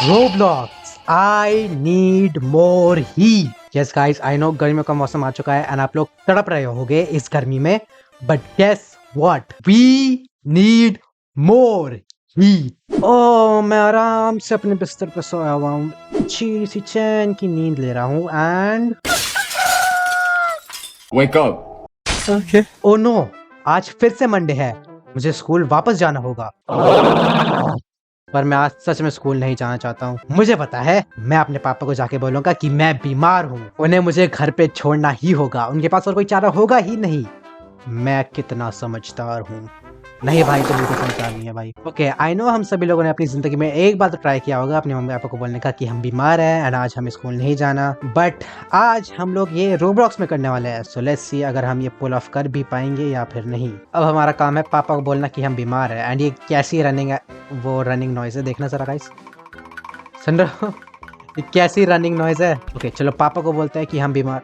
Roblox, I need more heat. Yes guys, I know गर्मियों का मौसम आ चुका है एंड आप लोग तड़प रहे होगे इस गर्मी में, but guess what? We need more heat. ओह, मैं आराम से अपने बिस्तर पर सोया हुआ हूँ, अच्छी सी चैन की नींद ले रहा हूँ and Wake up. okay. Oh no, आज फिर से मंडे है, मुझे स्कूल वापस जाना होगा। पर मैं आज सच में स्कूल नहीं जाना चाहता हूँ। मुझे पता है, मैं अपने पापा को जाके बोलूंगा कि मैं बीमार हूँ, उन्हें मुझे घर पे छोड़ना ही होगा, उनके पास और कोई चारा होगा ही नहीं। मैं कितना समझदार हूँ। नहीं भाई, तो बिल्कुल समझदार नहीं है भाई। ओके, आई नो हम सभी लोगों ने अपनी जिंदगी में एक बार तो ट्राई किया होगा अपने मम्मी पापा को बोलने का कि हम बीमार हैं एंड आज हमें स्कूल नहीं जाना, बट आज हम लोग ये रोब्लॉक्स में करने वाले हैं। सो लेट्स सी अगर हम ये पुल ऑफ कर भी पाएंगे या फिर नहीं। अब हमारा काम है पापा को बोलना कि हम बीमार हैं एंड ये कैसी रनिंग है, वो रनिंग नॉइज है, देखना जरा गाइस, सुन रहे हो? ये कैसी रनिंग नॉइज है। ओके चलो पापा को बोलते हैं कि हम बीमार।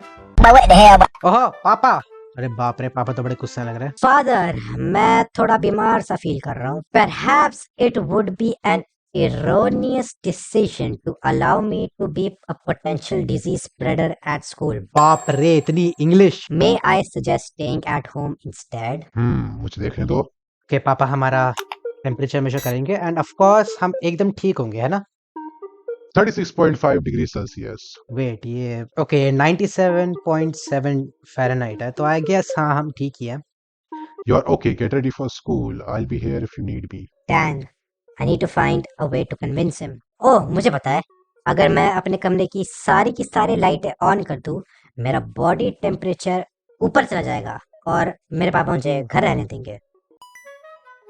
ओहो पापा, अरे बाप रे, पापा तो बड़े गुस्से लग रहे हैं। फादर, मैं थोड़ा बीमार सा फील कर रहा हूँ। Perhaps it would be an erroneous decision to allow me to be a potential disease spreader at school. बाप रे, इतनी English. May I suggest staying at home instead? मुझे देखने दो। ओके पापा हमारा टेम्परेचर मेजर करेंगे एंड ऑफ कोर्स हम एकदम ठीक होंगे, है ना? 36.5 डिग्री सेल्सियस। वेट, ये ओके 97.7 फ़ारेनहाइट है, तो आई गेस हाँ हम ठीक ही है। You are okay, get ready for school, I will be here if you need me. Dan, I need to find a way to convince him. ओह, मुझे पता है, अगर मैं अपने कमरे की सारी लाइटें ऑन कर दूं, मेरा बॉडी टेम्परेचर ऊपर चला जाएगा और मेरे पापा मुझे घर रहने देंगे।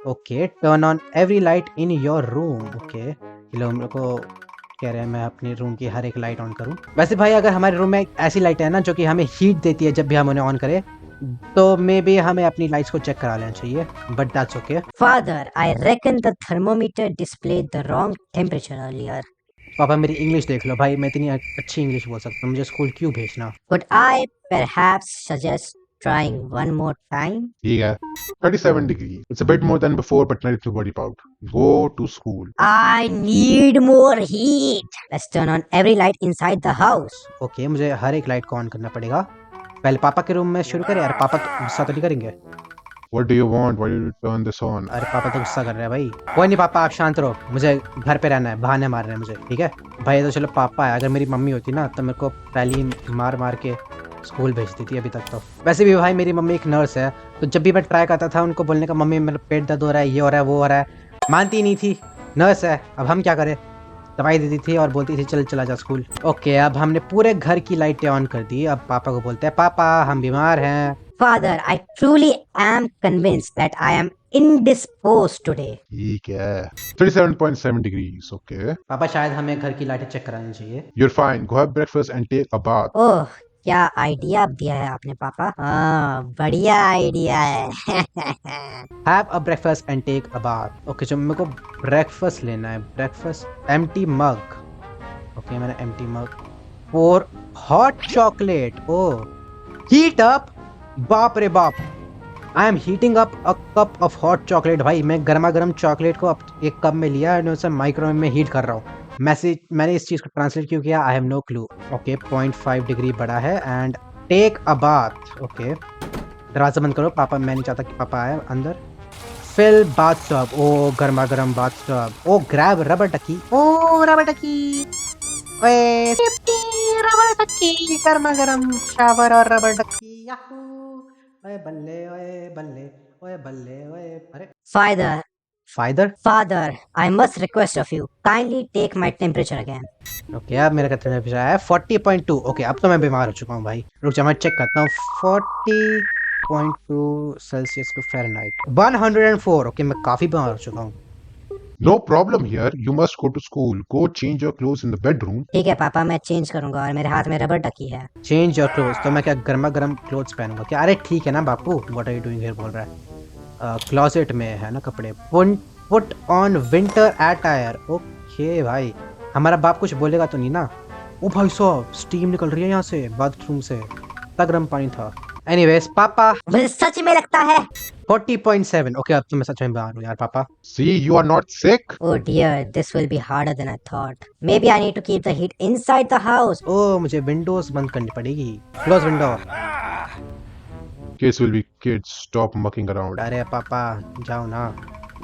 Okay, turn on every light in your room. Okay, ये लोग मेरे को कह रहे हैं मैं अपने रूम की हर एक लाइट ऑन करूं। वैसे भाई अगर हमारे रूम में ऐसी लाइट है ना जो कि हमें हीट देती है जब भी हम उन्हें ऑन करें, तो मे बी हमें अपनी लाइट्स को चेक करा लेना चाहिए, but that's okay. Father, I reckon the thermometer displayed the wrong temperature earlier. पापा मेरी इंग्लिश देख लो भाई, मैं इतनी अच्छी इंग्लिश बोल सकता हूँ, मुझे स्कूल क्यों भेजना? Could I perhaps suggest trying one more time? ठीक है, 37 degree, it's a bit more than before but not to worry about. Go to school. I need more heat. Let's turn on every light inside the house. Okay, मुझे हर एक light को on करना पड़ेगा। पहले पापा के रूम में शुरू करें यार, पापा तो गुस्सा तो नहीं करेंगे? What do you want, why do U turn this on? अरे पापा तो गुस्सा कर रहे हैं भाई। कोई नहीं पापा, आप शांत रहो, मुझे घर पे रहना है, बहाने मार रहे हैं मुझे, ठीक है भाई? तो चलो पापा है, अगर मेरी मम्मी होती ना तो मेरे को पहले ही मार के स्कूल भेज देती अभी तक तो। वैसे भी भाई मेरी मम्मी एक नर्स है, तो जब भी मैं ट्राई करता था उनको बोलने का मम्मी मेरा पेट दर्द हो रहा है, ये हो रहा है, वो हो रहा है, मानती नहीं थी। नर्स है, अब हम क्या करें? दवाई देती थी और बोलती थी चल चला जा स्कूल। ओके, अब हमने पूरे घर की लाइटें ऑन कर दी। अब पापा को बोलते हैं पापा हम बीमार हैं। Father, I truly am convinced that I am indisposed today. ठीक है, 37.7 डिग्रीज, ओके। पापा शायद हमें घर की लाइटें चेक करानी चाहिए। You are fine, go have breakfast and take a bath. Oh, क्या आइडिया दिया है आपने पापा। हाँ, बढ़िया आइडिया है। Have a breakfast and take a bath. Okay, जो मेरे को ब्रेकफास्ट लेना है, ब्रेकफास्ट एम्प्टी मग। ओके, मैंने empty mug for hot chocolate. Oh, heat up, बाप रे बाप, I am heating up a cup of hot chocolate. भाई मैं गर्मा गर्म चॉकलेट को एक कप में लिया और उसे माइक्रोवेव में हीट कर रहा हूँ। मैंने इस चीज़ को ट्रांसलेट क्यों किया, I have no clue. Okay, 0.5 degree बड़ा है and take a bath. Okay, दरवाजा बंद करो पापा, मैं नहीं चाहता कि पापा आए अंदर। फिल बाथ टब, ओ गर्मा गर्म बाथ टब। ओ ग्रैब रबर डकी, ओ रबर डकी, ओए रबर डकी, गर्मा गर्म शावर और रबर डकी, याहू, ओए बल्ले ओए बल्ले ओए बल्ले ओए। अरे Father, father, I must request of you, kindly take my temperature again. Okay अब मेरा टेम्परेचर है 40.2। ओके, अब तो मैं बीमार हो चुका हूँ भाई, रुक जा मैं चेक करता हूँ। 40.2 सेल्सियस टू फ़ारेनहाइट 104। ओके, मैं काफ़ी बीमार हो चुका हूँ। No problem here, you must go to school, go change your clothes in the bedroom. ठीक है पापा, मैं चेंज करूंगा और मेरे हाथ में रबर डकी है। चेंज योर क्लोथ्स, तो मैं क्या गर्मा गर्म क्लोथ्स पहनूंगा क्या? अरे ठीक है ना बापू, what are you doing here बोल रहा है। क्लोजेट में है ना कपड़े। Put on winter attire. Okay भाई, हमारा बाप कुछ बोलेगा तो नहीं ना? ओ भाई साहब, स्टीम निकल रही है यहाँ से, बाथरूम से, इतना गर्म पानी था। एनीवेज पापा, मुझे सच में लगता है 40.7। ओके, अब तो मैं सच में बीमार हूँ यार पापा। See, you are not sick. Oh dear, this will be harder than I thought. Maybe I need to keep the heat inside the house. ओ मुझे विंडोज बंद करनी पड़ेगी। Close window. Kids will be kids. Stop mucking around. अरे पापा जाओ ना,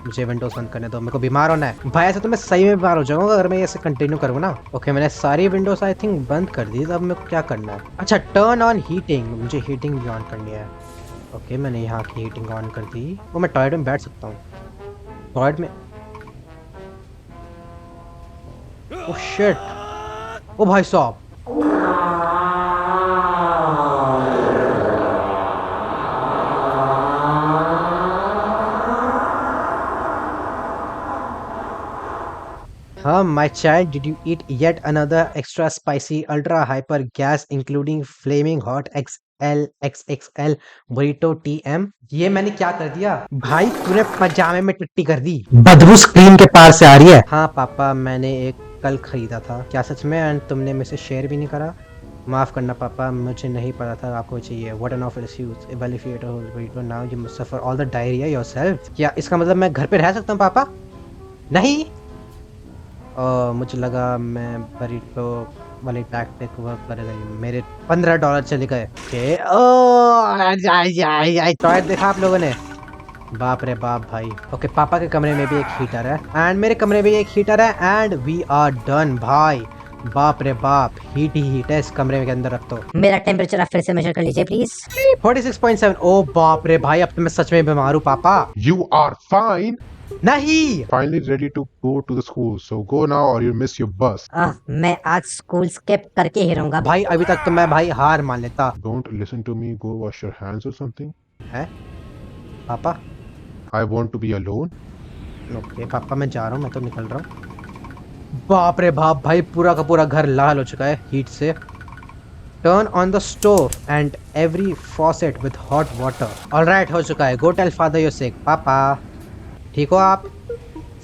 मुझे Windows बंद करने दो, मेरे को बीमार होना है भाई। ऐसे तो मैं सही में बीमार हो जाऊंगा अगर मैं ऐसे कंटिन्यू करूँ ना। ओके, मैंने सारी विंडोज आई थिंक बंद कर दी। अब मेरे को क्या करना है? अच्छा, टर्न ऑन हीटिंग, मुझे हीटिंग भी ऑन करनी है। ओके, मैंने यहाँ की हीटिंग ऑन कर दी। वो मैं टॉयलेट में बैठ सकता हूँ। टॉयलेट में ओह शिट, ओ भाई साहब। My child, did you eat yet another extra spicy, ultra hyper gas, including flaming hot XL burrito TM? ये मैंने क्या कर दिया भाई? तूने पजामे में टिट्टी कर दी। बदबू स्क्रीन के पार से आ रही है। हाँ पापा, मैंने एक कल खरीदा था। क्या सच में? एंड तुमने मुझसे शेयर भी नहीं करा। माफ करना पापा, मुझे नहीं पता था आपको चाहिए। What an awful excuse. Well, if you ate a whole burrito, now you must suffer all the diarrhea yourself. क्या इसका मतलब मैं घर पे रह सकता हूँ पापा? नहीं। मुझे लगा मैं बरीटो वाली टैक्टिक वर्क कर गई। मेरे $15 चले गए। टॉयलेट देखा आप लोगों ने? बाप रे बाप भाई। ओके, पापा के कमरे में भी एक हीटर है एंड मेरे कमरे में एक हीटर है एंड वी आर डन भाई। बाप रे बाप, हीट ही हीट है इस कमरे के अंदर। अब तो मेरा टेम्परेचर आप फिर से मेजर कर लीजिए प्लीज। 46.7। ओ बाप रे भाई, अब तो मैं सच में बीमार हूँ पापा। You are fine. नहीं। Finally ready to go to the school. So go now or you'll miss your bus. मैं आज स्कूल स्किप करके ही रहूंगा। भाई अभी तक तो मैं भाई हार मान लेता। Don't listen to me. Go wash your hands or something. है पापा? I want to be alone. Okay पापा, मैं जा रहा हूँ, मैं तो निकल रहा हूँ। बाप रे बाप भाई, पूरा का पूरा घर लाल हो चुका है हीट से। Turn on the stove and every faucet with hot water. Alright, हो चुका है। Go tell father your sick. पापा ठीक हो आप?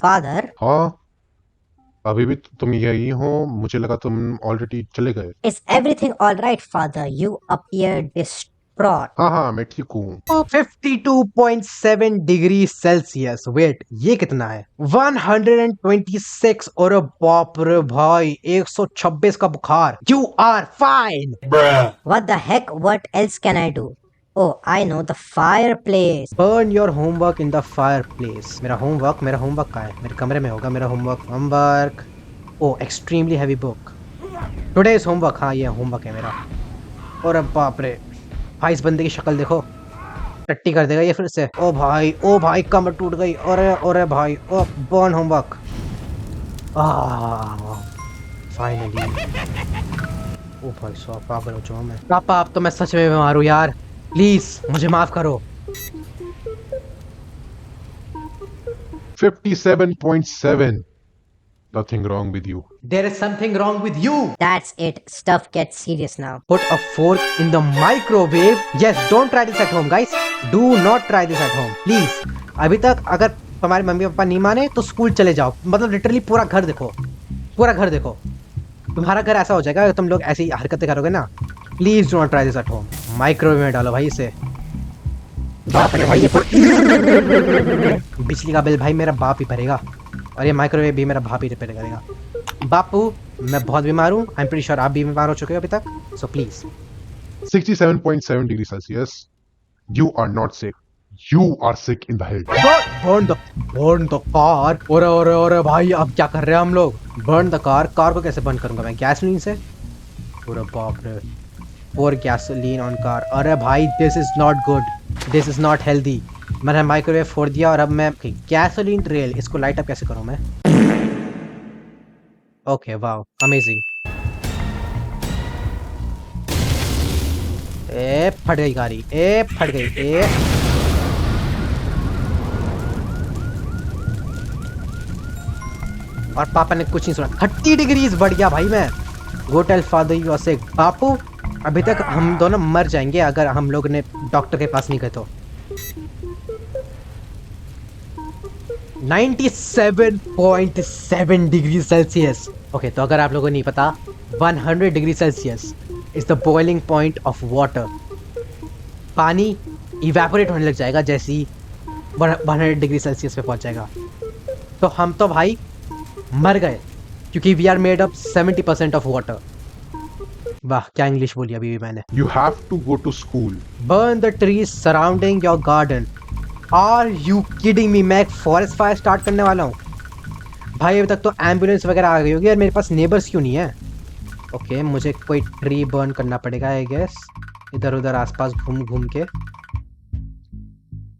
फादर, हाँ, अभी भी तुम यही हो? मुझे लगा तुम ऑलरेडी चले गए। Is everything alright father? You appear distraught. हाँ, मैं ठीक हूँ। 52.7 डिग्री सेल्सियस। वेट, ये कितना है? 126। और बाप रे भाई, 126 का बुखार। You are fine. What the heck, what else can I do? Oh, I know, the fireplace. Burn your homework in the fireplace. मेरा होमवर्क कहाँ है? मेरे कमरे में होगा मेरा homework. Oh, extremely heavy book. Today's homework. हाँ, ये होमवर्क है मेरा। और अब बाप रे भाई, इस बंदे की शक्ल देखो, टट्टी कर देगा ये फिर से। ओ भाई कमर टूट गई। और भाई, ओ बर्न होमवर्क। फाइनली। ओ भाई साहब, पागल हो जाऊँ मैं। पापा अब तो मैं सच में बीमार हूँ यार, प्लीज मुझे माफ करो। 57.7. Nothing wrong with you. There is something wrong with you. That's it. Stuff gets serious now. Put a fork in the microwave. Yes, don't try this at home, guys. Do not try this at home, please. अभी तक अगर तुम्हारे mummy papa नहीं माने तो school चले जाओ। मतलब लिटरली पूरा घर देखो, तुम्हारा घर ऐसा हो जाएगा अगर तुम लोग ऐसी हरकतें करोगे ना। Please do not try this at home. Microwave में डालो भाई इसे। बिजली का बिल भाई मेरा बाप ही भरेगा और ये माइक्रोवेव भी मेरा बाप ही रिपेयर करेगा। बापू, मैं बहुत बीमार हूँ। आई एम प्रीटी श्योर आप भी बीमार हो चुके हो अभी तक। So please. 67.7 degrees Celsius. You are not sick. You are sick in the head. Burn the car. और भाई अब क्या कर रहे हैं हम लोग? बर्न द कार को कैसे बंद करूंगा मैं? गैसोलीन से? अरे बाप रे, और गैसोलीन ऑन कार। अरे भाई, this is not good, this is not healthy. मैंने माइक्रोवेव फोड़ दिया और अब मैं गैसोलीन ट्रेल, इसको लाइट अप कैसे करूं मैं? Okay, wow, amazing. ए फट गई गाड़ी, फट गई। और पापा ने कुछ नहीं सुना। 30 डिग्रीज बढ़ गया भाई मैं। Go tell father you are sick. बापू, अभी तक हम दोनों मर जाएंगे अगर हम लोग ने डॉक्टर के पास नहीं गए तो। 97.7 डिग्री सेल्सियस। ओके, तो अगर आप लोगों को नहीं पता, 100 degree Celsius is the boiling point of water. पानी इवेपोरेट होने लग जाएगा जैसे ही 100 डिग्री सेल्सियस पे पहुंच जाएगा। तो हम तो भाई मर गए, क्योंकि we are made up 70% of water. वाह क्या इंग्लिश बोली अभी भी मैंने। You have to go to school. Burn the trees surrounding your garden. Are you kidding me? मैं एक फॉरेस्ट फायर स्टार्ट करने वाला हूँ भाई। अभी तक तो एम्बुलेंस वगैरह आ गई होगी, और मेरे पास नेबर्स क्यों नहीं है? ओके मुझे कोई ट्री बर्न करना पड़ेगा आई गेस, इधर उधर आसपास घूम घूम के।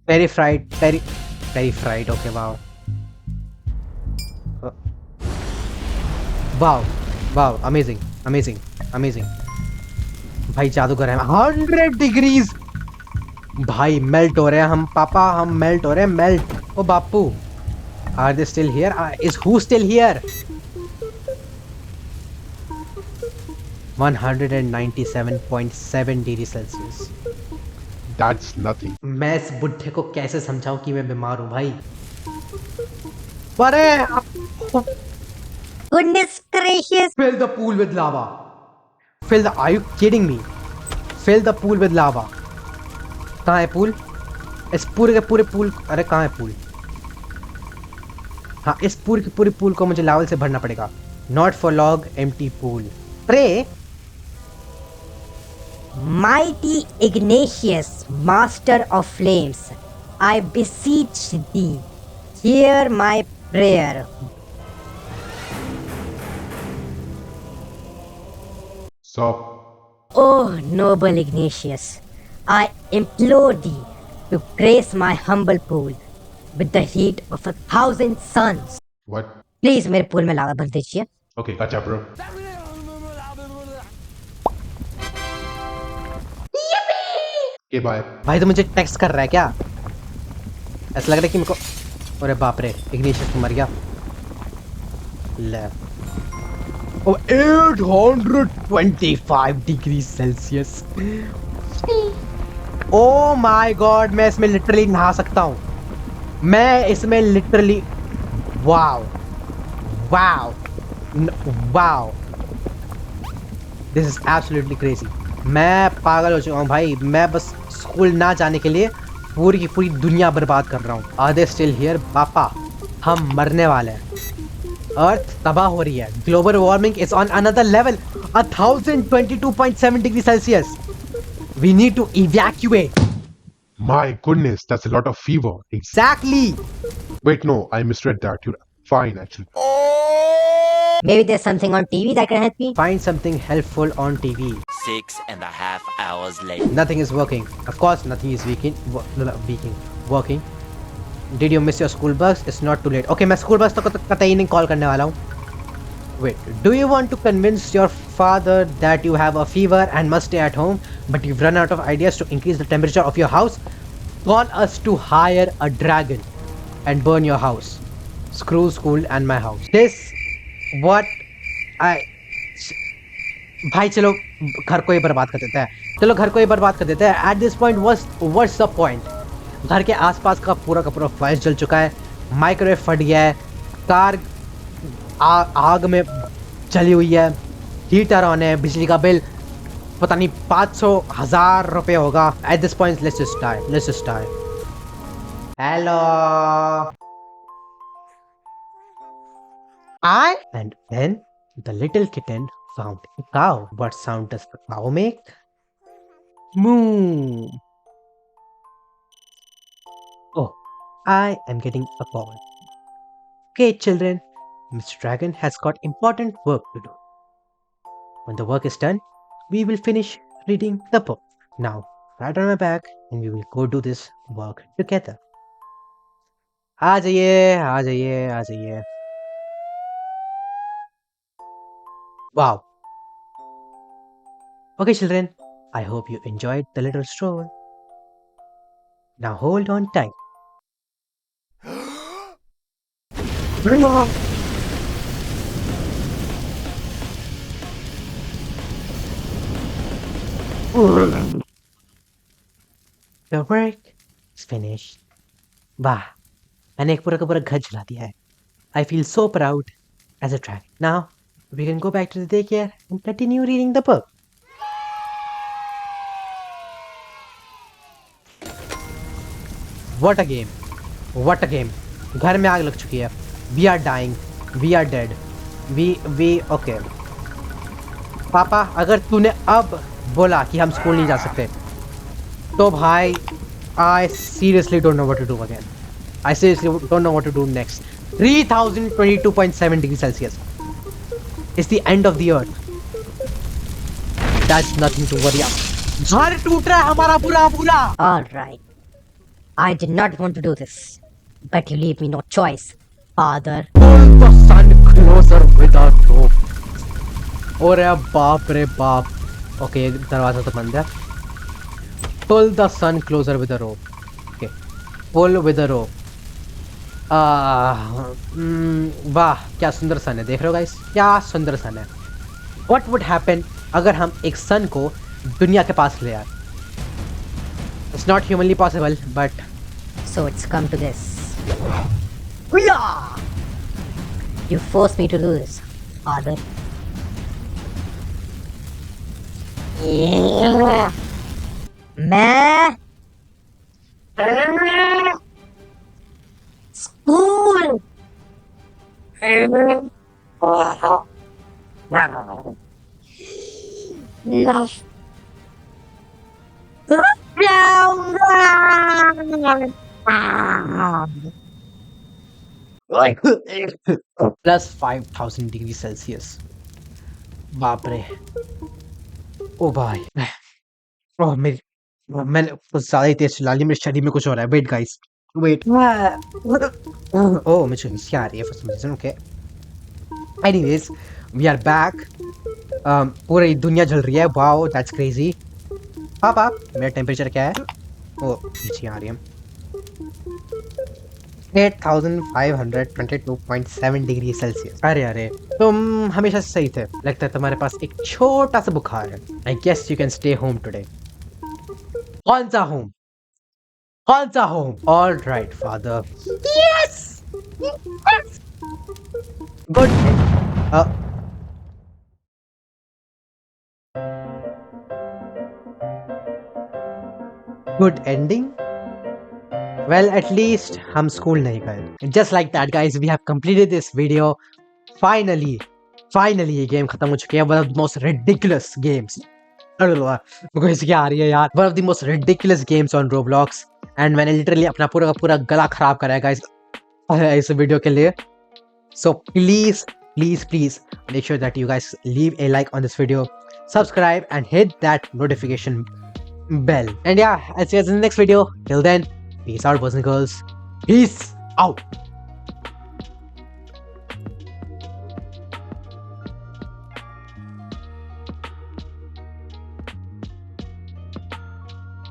Peri fried okay wow wow wow amazing amazing amazing. भाई जादूगर है। 100 डिग्रीज भाई, मेल्ट हो रहे हैं हम पापा, हम मेल्ट हो रहे हैं, मेल्ट। ओ बापू, are they still here? Is who still here? 197.7 degree Celsius. That's nothing. मैं इस बुढ़े को कैसे समझाऊं कि मैं बीमार हूं भाई? अरे Goodness gracious! fill the pool with lava. Are you kidding me? Fill the pool with lava. कहाँ है पूल? इस पूरे के पूरे पूल, अरे कहाँ है पूल? हाँ इस पूरे के पूरे पूल को मुझे लावल से भरना पड़ेगा। Not for long, empty pool. Pray. Mighty Ignatius, Master of Flames, I beseech thee, hear my prayer. Stop. Oh, noble Ignatius, I implore thee to grace my humble pool with the heat of 1,000 suns. What? Please मेरे pool में लावा भर दीजिए। Okay, gotcha, bro. Okay, bye. भाई तो मुझे text कर रहा है क्या? ऐसा लग रहा है कि मेरे को, अरे बाप रे इग्निशियस मर गया। ले ओ 825 degree Celsius. Oh my God, मैं इसमें लिटरली नहा सकता हूँ। मैं इसमें literally, wow wow wow, this is absolutely crazy. मैं पागल हो चुका हूँ भाई। मैं बस स्कूल ना जाने के लिए पूरी की पूरी दुनिया बर्बाद कर रहा हूँ। Are they still here? पापा हम मरने वाले हैं, अर्थ तबाह हो रही है, global warming is on another level, 1022.7 degree Celsius. We need to evacuate. My goodness, that's a lot of fever. Exactly. Wait, no, I misread that. You're fine, actually. Maybe there's something on TV that can help me. Find something helpful on TV. 6.5 hours later. Nothing is working. Of course, nothing is working. Did you miss your school bus? It's not too late. Okay, मैं school bus तो कतई नहीं call करने वाला हूँ। Wait, do you want to convince your father that you have a fever and must stay at home, but you've run out of ideas to increase the temperature of your house? Call us to hire a dragon and burn your house. Screw school and my house. This what I भाई चलो घर को ही बर्बाद कर देते हैं। चलो घर को ही बर्बाद कर देते हैं। At this point, what's the point? घर के आसपास का पूरा फ्लैश जल चुका है, माइक्रोवेव फट गया है, कार आग में जली हुई है, हीटर ऑन है, बिजली का बिल पता नहीं 500,000 रुपये होगा। At this point, let's just die. Hello. And then the little kitten found a cow. What sound does the cow make? Moo. Oh, I am getting a call. Okay, children, Mr. Dragon has got important work to do. When the work is done, we will finish reading the book. Now, right on my back, and we will go do this work together. आ जाइए। Wow. Okay, children, I hope you enjoyed the little stroll. Now hold on tight. The work is finished. वाह, मैंने एक पूरा का पूरा घर जला दिया है। I feel so proud as a dragon. Now we can go back to the daycare and continue reading the book. What a game. What a game. घर में आग लग चुकी है। We are dying, we are dead, we okay. पापा अगर तूने अब बोला कि हम स्कूल नहीं जा सकते तो भाई I seriously don't know what to do again. I seriously don't know what to do next. 3022.7 degree Celsius is the end of the earth. That's nothing to worry about. घर टूट रहा है हमारा पूरा पूरा। All right. I did not want to do this, but you leave me no choice, father. Pull the sun closer without rope. अरे बाप रे बाप। ओके दरवाजा तो बंद है। Pull the sun closer with a rope. Okay. Pull with a rope. वाह क्या सुंदर सन है। देख रहे हो गाइस क्या सुंदर सन है। What would happen अगर हम एक सन को दुनिया के पास ले आए? It's not humanly possible, but So it's come to this. You forced me to do this, father. मैं स्कूल प्लस 5000 डिग्री सेल्सियस। बाप रे। ओ भाई ओह मेरी मैंने कुछ ज्यादा ही तेज चला ली। मेरे शरीर में कुछ हो रहा है। Wait guys wait. ओह मुझे हिंसी आ रही है for some reason. Okay anyways we are back. पूरी दुनिया जल रही है। Wow that's crazy. पापा मेरा टेम्परेचर क्या है? ओ नीचे आ रही है। 8522.7 डिग्री सेल्सियस। अरे अरे तुम हमेशा से सही थे। लगता है तुम्हारे पास एक छोटा सा बुखार है। I guess you can stay home today. कौन सा होम? कौन सा home? All right father. Yes good. Good ending. Well, at least हम स्कूल नहीं गए। Just like that, guys, we have completed this video. Finally, ये गेम खत्म हो चुकी है। One of the most ridiculous games. मुझे इसकी आ रही है यार। One of the most ridiculous games on Roblox. And मैंने literally अपना पूरा का पूरा गला खराब करा है guys इस वीडियो के लिए। So please make sure that you guys leave a like on this video, subscribe and hit that notification bell. And yeah, I'll see you guys in the next video. Till then, peace out boys and girls. Peace out.